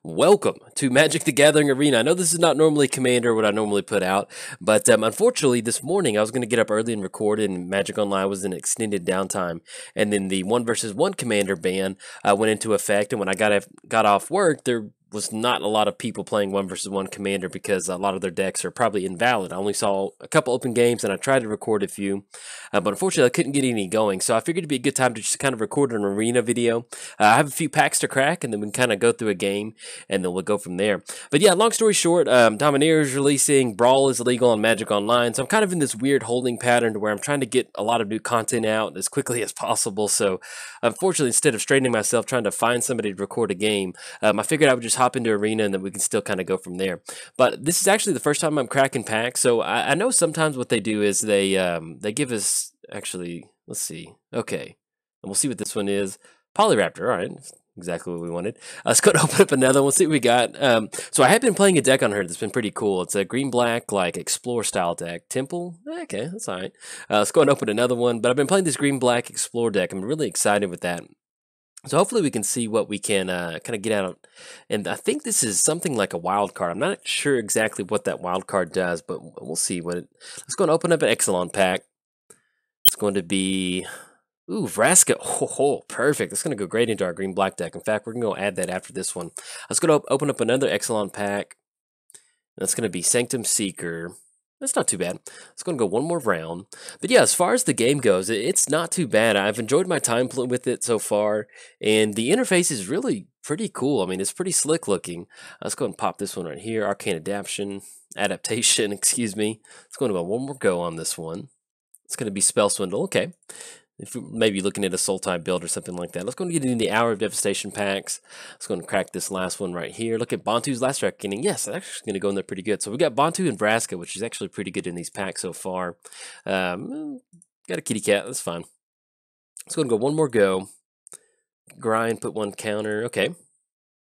Welcome to Magic the Gathering Arena. I know this is not normally Commander, what I normally put out, but unfortunately this morning I was going to get up early and record, and Magic Online was in extended downtime, and then the 1 versus 1 Commander ban went into effect, and when I got off work, there was not a lot of people playing 1 versus 1 Commander because a lot of their decks are probably invalid. I only saw a couple open games, and I tried to record a few, but unfortunately I couldn't get any going, so I figured it'd be a good time to just kind of record an arena video. I have a few packs to crack, and then we can kind of go through a game, and then we'll go from there. But yeah, long story short, Dominaria is releasing, Brawl is illegal on Magic Online, so I'm kind of in this weird holding pattern to where I'm trying to get a lot of new content out as quickly as possible. So unfortunately, instead of straining myself trying to find somebody to record a game, I figured I would just hop into Arena and then we can still kind of go from there. But this is actually the first time I'm cracking packs, so I know sometimes what they do is they give us, actually, let's see, okay, and we'll see what this one is. Polyraptor, all right, exactly what we wanted. Let's go to open up another one, see what we got. So I have been playing a deck on her that's been pretty cool. It's a green-black, like, Explore style deck. Temple? Okay, that's all right. Let's go and open another one. But I've been playing this green-black Explore deck. I'm really excited with that. So hopefully we can see what we can kind of get out. And I think this is something like a wild card. I'm not sure exactly what that wild card does, but we'll see what it... Let's go and open up an Exelon pack. It's going to be... Ooh, Vraska. Oh, perfect. That's going to go great into our green-black deck. In fact, we're going to go add that after this one. Let's go to open up another Exelon pack. That's going to be Sanctum Seeker. That's not too bad. It's going to go one more round. But yeah, as far as the game goes, it's not too bad. I've enjoyed my time with it so far, and the interface is really pretty cool. I mean, it's pretty slick looking. Let's go and pop this one right here. Arcane Adaptation, excuse me. Let's go and go one more go on this one. It's going to be Spell Swindle. Okay. If we're maybe looking at a Sultai build or something like that. Let's go and get into the Hour of Devastation packs. Let's go and crack this last one right here. Look at Bantu's Last Reckoning. Yes, that's actually going to go in there pretty good. So we got Bantu and Vraska, which is actually pretty good in these packs so far. Got a kitty cat. That's fine. Let's go and go one more go. Grind, put one counter. Okay.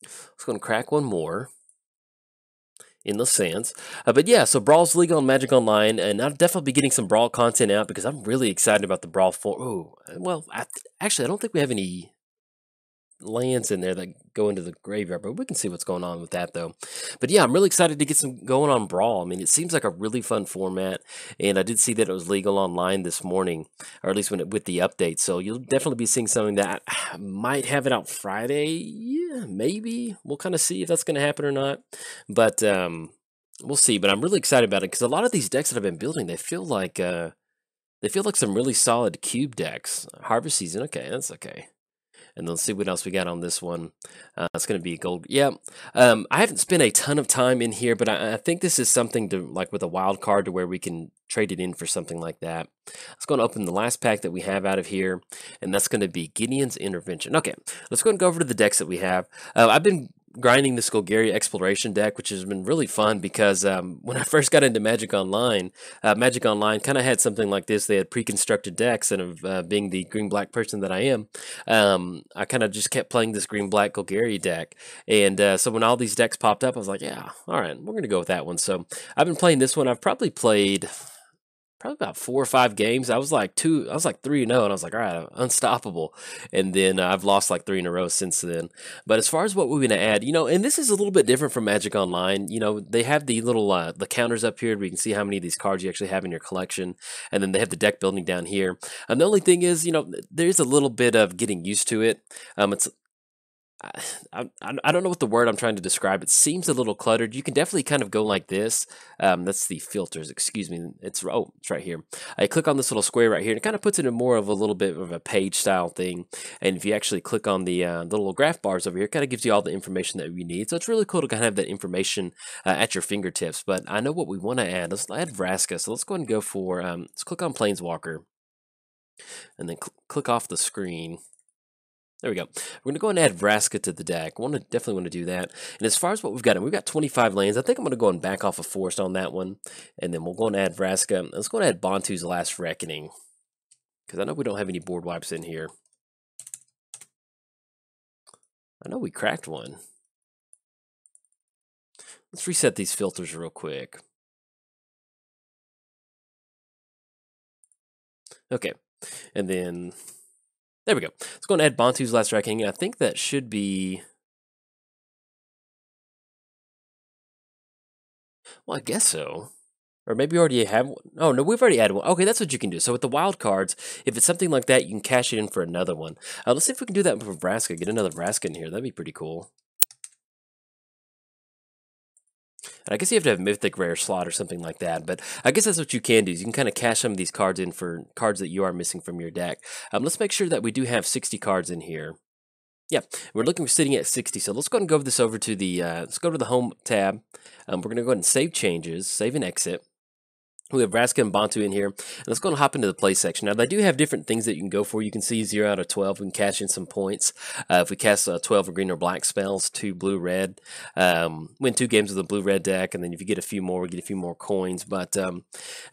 Let's go and crack one more. In the Sands. But yeah, so Brawl's legal on Magic Online, and I'll definitely be getting some Brawl content out because I'm really excited about the Brawl for. Oh, well, actually, I don't think we have any lands in there that go into the graveyard, but we can see what's going on with that though. But yeah, I'm really excited to get some going on Brawl. I mean, it seems like a really fun format, and I did see that it was legal online this morning, or at least with the update. So you'll definitely be seeing something that might have it out Friday. Yeah, maybe we'll kind of see if that's going to happen or not. But we'll see. But I'm really excited about it because a lot of these decks that I've been building, they feel like some really solid cube decks. Harvest Season, okay, that's okay. And let's see what else we got on this one. It's going to be gold. Yeah, I haven't spent a ton of time in here, but I think this is something to like with a wild card to where we can trade it in for something like that. Let's go and open the last pack that we have out of here, and that's going to be Gideon's Intervention. Okay, let's go and go over to the decks that we have. I've been grinding this Golgari Exploration deck, which has been really fun because when I first got into Magic Online kind of had something like this. They had pre-constructed decks, and of being the green-black person that I am, I kind of just kept playing this green-black Golgari deck. And so when all these decks popped up, I was like, yeah, all right, we're going to go with that one. So I've been playing this one. I've probably played about 4 or 5 games. I was like 3-0, and I was like, all right, I'm unstoppable. And then I've lost like 3 in a row since then. But as far as what we're going to add, and this is a little bit different from Magic Online. They have the little the counters up here where you can see how many of these cards you actually have in your collection, and then they have the deck building down here. And the only thing is, there's a little bit of getting used to it. I don't know what the word I'm trying to describe. It seems a little cluttered. You can definitely kind of go like this. That's the filters, excuse me. It's right here. I click on this little square right here, and it kind of puts it in more of a little bit of a page style thing. And if you actually click on the little graph bars over here, it kind of gives you all the information that we need. So it's really cool to kind of have that information at your fingertips. But I know what we want to add. Let's add Vraska. So let's go ahead and go for, let's click on Planeswalker, and then click off the screen. There we go. We're going to go and add Vraska to the deck. Definitely want to do that. And as far as what we've got 25 lands. I think I'm going to go and back off a forest on that one. And then we'll go and add Vraska. Let's go and add Bantu's Last Reckoning, because I know we don't have any board wipes in here. I know we cracked one. Let's reset these filters real quick. Okay. And then... there we go. Let's go and add Bantu's Last Reckoning. I think that should be... Well, I guess so. Or maybe you already have one. Oh, no, we've already added one. Okay, that's what you can do. So with the wild cards, if it's something like that, you can cash it in for another one. Let's see if we can do that with Vraska. Get another Vraska in here. That'd be pretty cool. And I guess you have to have Mythic Rare slot or something like that. But I guess that's what you can do. Is you can kind of cash some of these cards in for cards that you are missing from your deck. Let's make sure that we do have 60 cards in here. Yeah, we're sitting at 60. So let's go ahead and go this over to the let's go to the home tab. We're gonna go ahead and save changes, save and exit. We have Vraska and Bantu in here. And let's go and hop into the play section. Now, they do have different things that you can go for. You can see 0 out of 12. We can cash in some points. If we cast 12 green or black spells, 2 blue, red, win 2 games with a blue-red deck. And then if you get a few more, we get a few more coins. But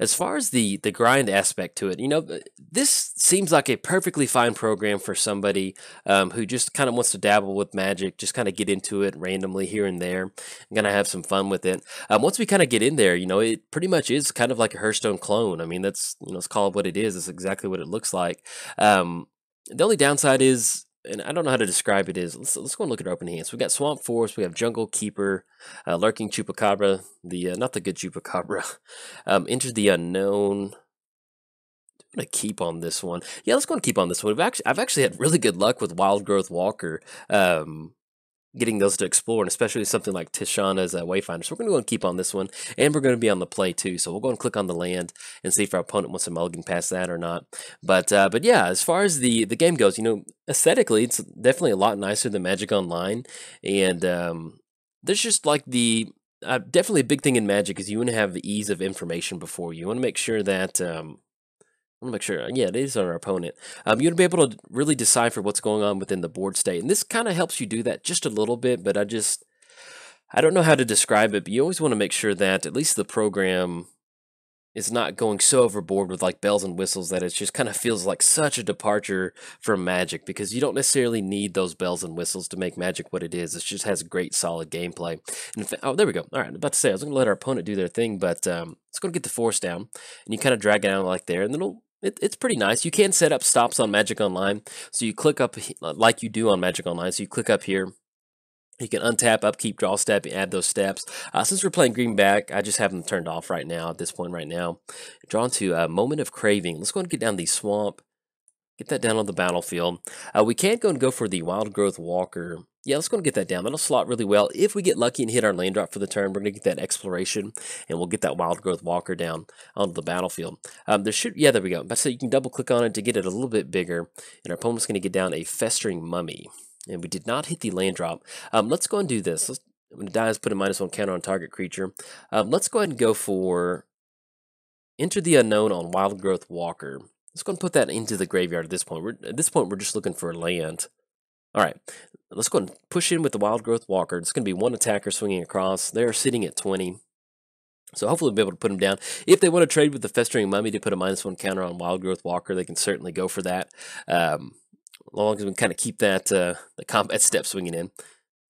as far as the grind aspect to it, you know, this seems like a perfectly fine program for somebody who just kind of wants to dabble with Magic, just kind of get into it randomly here and there. I'm going to have some fun with it. Once we kind of get in there, you know, it pretty much is kind of like a Hearthstone clone. I mean, that's, you know, let's call it what it is. It's exactly what it looks like. The only downside is, and I don't know how to describe it, is let's go and look at our open hands. We got Swamp Forest, we have Jungle Keeper, Lurking Chupacabra, the not the good Chupacabra, Enter the Unknown. I'm gonna keep on this one. Yeah, let's go and keep on this one. I've actually had really good luck with Wild Growth Walker. Getting those to explore, and especially something like Tishana's Wayfinder. So we're going to go and keep on this one, and we're going to be on the play too. So we'll go and click on the land and see if our opponent wants to mulligan past that or not. But yeah, as far as the game goes, you know, aesthetically, it's definitely a lot nicer than Magic Online, and there's just like the definitely a big thing in Magic is you want to have the ease of information before you. You want to make sure that I want to make sure, yeah, it is our opponent. You want to be able to really decipher what's going on within the board state. And this kind of helps you do that just a little bit, but I don't know how to describe it, but you always want to make sure that at least the program is not going so overboard with like bells and whistles that it just kind of feels like such a departure from Magic, because you don't necessarily need those bells and whistles to make Magic what it is. It just has great solid gameplay. And oh, there we go. All right, I'm about to say I was going to let our opponent do their thing, but let's go get the force down, and you kind of drag it out like there, and then it's pretty nice. You can set up stops on Magic Online, so you click up like you do on Magic Online. So you click up here. You can untap, upkeep, draw step, and add those steps. Since we're playing greenback, I just have them turned off right now at this point right now. Drawn to a Moment of Craving. Let's go and get down the swamp. Get that down on the battlefield. We can go for the Wild Growth Walker. Yeah, let's go and get that down. That'll slot really well. If we get lucky and hit our land drop for the turn, we're going to get that Exploration, and we'll get that Wild Growth Walker down onto the battlefield. Yeah, there we go. So you can double click on it to get it a little bit bigger, and our opponent's going to get down a Festering Mummy. And we did not hit the land drop. Let's go and do this. When it dies, put a -1 counter on target creature. Let's go ahead and go for Enter the Unknown on Wild Growth Walker. Let's go and put that into the graveyard at this point. At this point, we're just looking for land. All right, let's go and push in with the Wild Growth Walker. It's going to be one attacker swinging across. They're sitting at 20. So hopefully we'll be able to put them down. If they want to trade with the Festering Mummy to put a -1 counter on Wild Growth Walker, they can certainly go for that. As long as we can kind of keep that the combat step swinging in.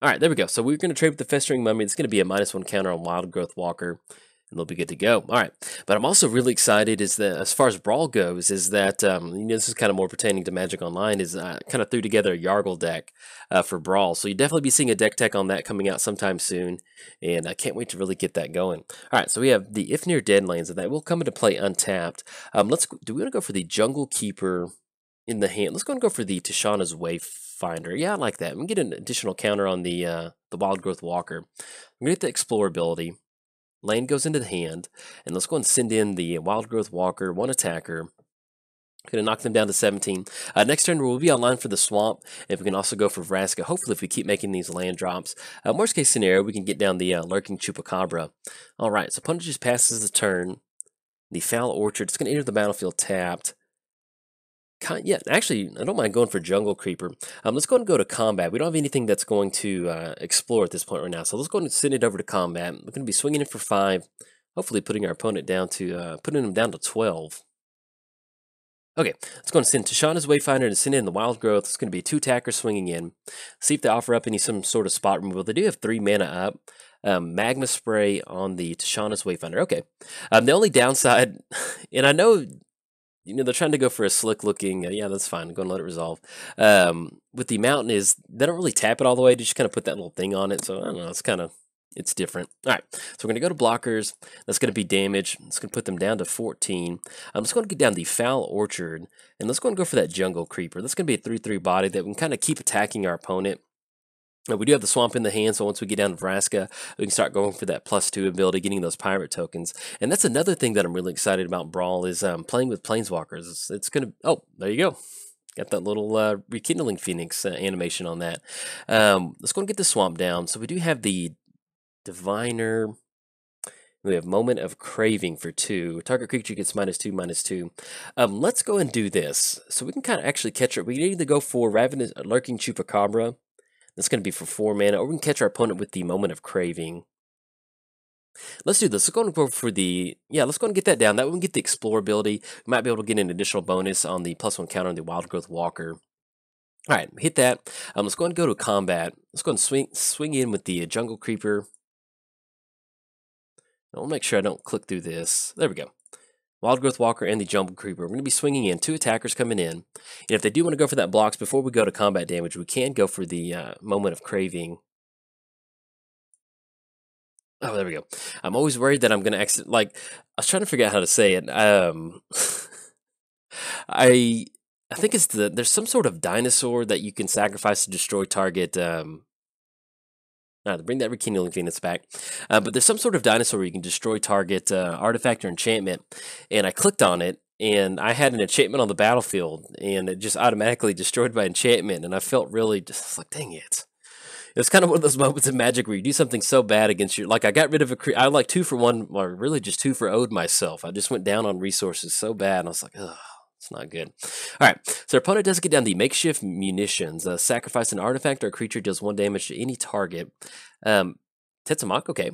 All right, there we go. So we're going to trade with the Festering Mummy. It's going to be a -1 counter on Wild Growth Walker, and they'll be good to go. All right, but I'm also really excited is that as far as Brawl goes, is that you know, this is kind of more pertaining to Magic Online. Is kind of threw together a Yargle deck for Brawl, so you'll definitely be seeing a deck tech on that coming out sometime soon, and I can't wait to really get that going. All right, so we have the If Near Dead lands, and that will come into play untapped. Do we want to go for the Jungle Keeper in the hand? Let's go and go for the Tishana's Wayfinder. Yeah, I like that. We can get an additional counter on the Wild Growth Walker. We're going to get the Explore ability. Lane goes into the hand, and let's go and send in the Wild Growth Walker, one attacker. Going to knock them down to 17. Next turn, we'll be online for the Swamp, and we can also go for Vraska. Hopefully, if we keep making these land drops. Worst case scenario, we can get down the Lurking Chupacabra. All right, so opponent just passes the turn. The Foul Orchard, it's going to enter the battlefield tapped. Yeah, actually, I don't mind going for Jungle Creeper. Let's go and go to combat. We don't have anything that's going to explore at this point right now, so let's go and send it over to combat. We're going to be swinging it for 5, hopefully putting our opponent down to putting him down to 12. Okay, let's go and send Tishana's Wayfinder and send in the Wild Growth. It's going to be 2 attackers swinging in. See if they offer up some sort of spot removal. They do have 3 mana up. Magma Spray on the Tishana's Wayfinder. Okay, the only downside, and I know, you know, they're trying to go for a slick looking, yeah, that's fine. I'm going to let it resolve. With the mountain is, they don't really tap it all the way. They just kind of put that little thing on it. So I don't know, it's kind of It's different. All right, so we're going to go to blockers. That's going to be damage. It's going to put them down to 14. I'm just going to get down the Foul Orchard, and let's go and go for that Jungle Creeper. That's going to be a 3/3 body that we can kind of keep attacking our opponent. We do have the Swamp in the hand, so once we get down to Vraska, we can start going for that +2 ability, getting those pirate tokens. And that's another thing that I'm really excited about Brawl is playing with Planeswalkers. It's going to... Oh, there you go. Got that little Rekindling Phoenix animation on that. Let's go and get the Swamp down. So we do have the Diviner. We have Moment of Craving for 2. Target creature gets -2/-2. Let's go and do this. So we can kind of actually catch it. We can either go for Ravenous Lurking Chupacabra. That's going to be for 4 mana, or we can catch our opponent with the Moment of Craving. Let's do this. Let's go and go for the... Yeah, let's go and get that down. That way we can get the Explore ability. We might be able to get an additional bonus on the +1 counter on the Wild Growth Walker. All right, hit that. Let's go and go to combat. Let's go and swing in with the Jungle Creeper. I'll make sure I don't click through this. There we go. Wild Growth Walker and the Jungle Creeper. We're going to be swinging in. 2 attackers coming in. And if they do want to go for that blocks before we go to combat damage, we can go for the Moment of Craving. Oh, there we go. I'm always worried that I'm going to accident... Like, I was trying to figure out how to say it. I think it's there's some sort of dinosaur that you can sacrifice to destroy target... bring that Rekindling Phoenix back. But there's some sort of dinosaur where you can destroy target artifact or enchantment. And I clicked on it, and I had an enchantment on the battlefield, and it just automatically destroyed my enchantment. And I felt really just like, dang it. It's kind of one of those moments in Magic where you do something so bad against your... Like, I got rid of I like 2 for 1, or really just 2 for Ode myself. I just went down on resources so bad, and I was like, ugh. It's not good. All right, so our opponent does get down the Makeshift Munitions. Sacrifice an artifact or a creature deals 1 damage to any target. Tetsamok, okay.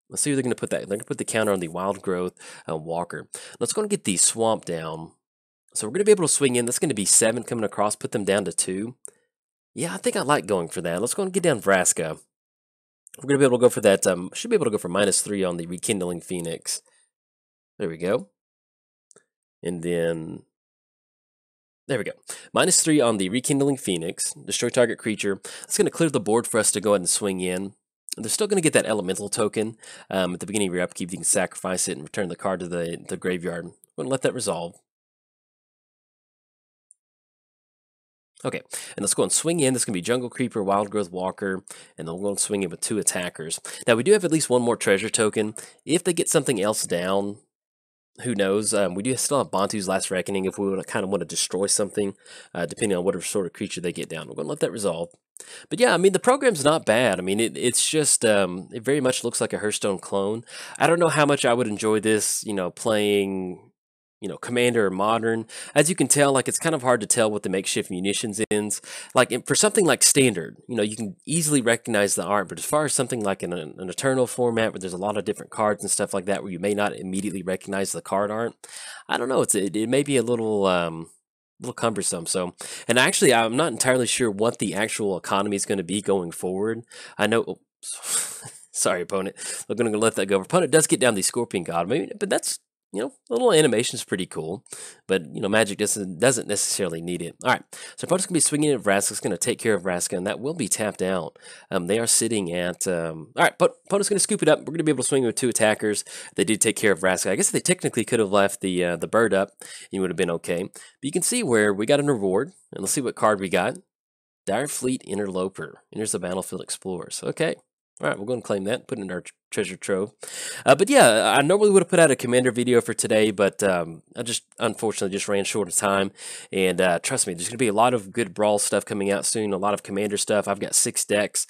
Let's see who they're going to put that. They're going to put the counter on the Wild Growth Walker. Let's go and get the Swamp down. So we're going to be able to swing in. That's going to be 7 coming across, put them down to 2. Yeah, I think I like going for that. Let's go and get down Vraska. We're going to be able to go for that. Should be able to go for -3 on the Rekindling Phoenix. There we go. And then... There we go. -3 on the Rekindling Phoenix. Destroy target creature. It's going to clear the board for us to go ahead and swing in. They're still going to get that Elemental token. At the beginning of your upkeep, you can sacrifice it and return the card to the graveyard. I'm going to let that resolve. Okay, and let's go and swing in. This is going to be Jungle Creeper, Wild Growth Walker, and then we'll go and swing in with 2 attackers. Now, we do have at least 1 more treasure token. If they get something else down... Who knows? We do still have Bantu's Last Reckoning if we kind of want to destroy something, depending on whatever sort of creature they get down. We're going to let that resolve. But yeah, I mean, the program's not bad. I mean, it's just, it very much looks like a Hearthstone clone. I don't know how much I would enjoy this, you know, playing... You know, Commander or Modern. As you can tell, like, it's kind of hard to tell what the Makeshift Munitions is. Like, for something like Standard, you know, you can easily recognize the art, but as far as something like an Eternal format where there's a lot of different cards and stuff like that where you may not immediately recognize the card art, I don't know, it may be a little cumbersome. So, and actually, I'm not entirely sure what the actual economy is going to be going forward. I know... Oh, sorry, opponent. We're going to let that go. Opponent does get down the Scorpion God, maybe, but that's... You know, the little animation is pretty cool, but, you know, Magic doesn't necessarily need it. All right, so opponent's going to be swinging at Vraska. It's going to take care of Vraska, and that will be tapped out. They are sitting at... all right, but opponent's going to scoop it up. We're going to be able to swing with 2 attackers. They did take care of Vraska. I guess they technically could have left the bird up, and it would have been okay. But you can see where we got an reward, and let's see what card we got. Dire Fleet Interloper. Enters the battlefield, explores. Okay. All right, we're going to claim that, put it in our treasure trove. But yeah, I normally would have put out a Commander video for today, but I just unfortunately just ran short of time. And trust me, there's going to be a lot of good Brawl stuff coming out soon, a lot of Commander stuff. I've got 6 decks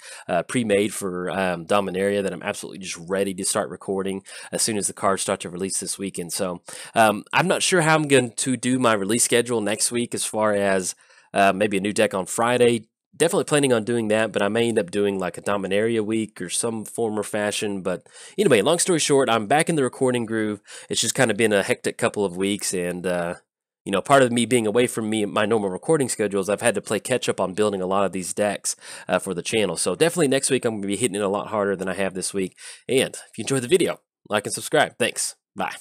pre-made for Dominaria that I'm absolutely just ready to start recording as soon as the cards start to release this weekend. So I'm not sure how I'm going to do my release schedule next week as far as maybe a new deck on Friday. Definitely planning on doing that, but I may end up doing like a Dominaria week or some form or fashion. But anyway, long story short, I'm back in the recording groove. It's just kind of been a hectic couple of weeks, and you know, part of me being away from my normal recording schedules, I've had to play catch up on building a lot of these decks for the channel. So definitely next week I'm going to be hitting it a lot harder than I have this week. And if you enjoyed the video, like and subscribe. Thanks. Bye.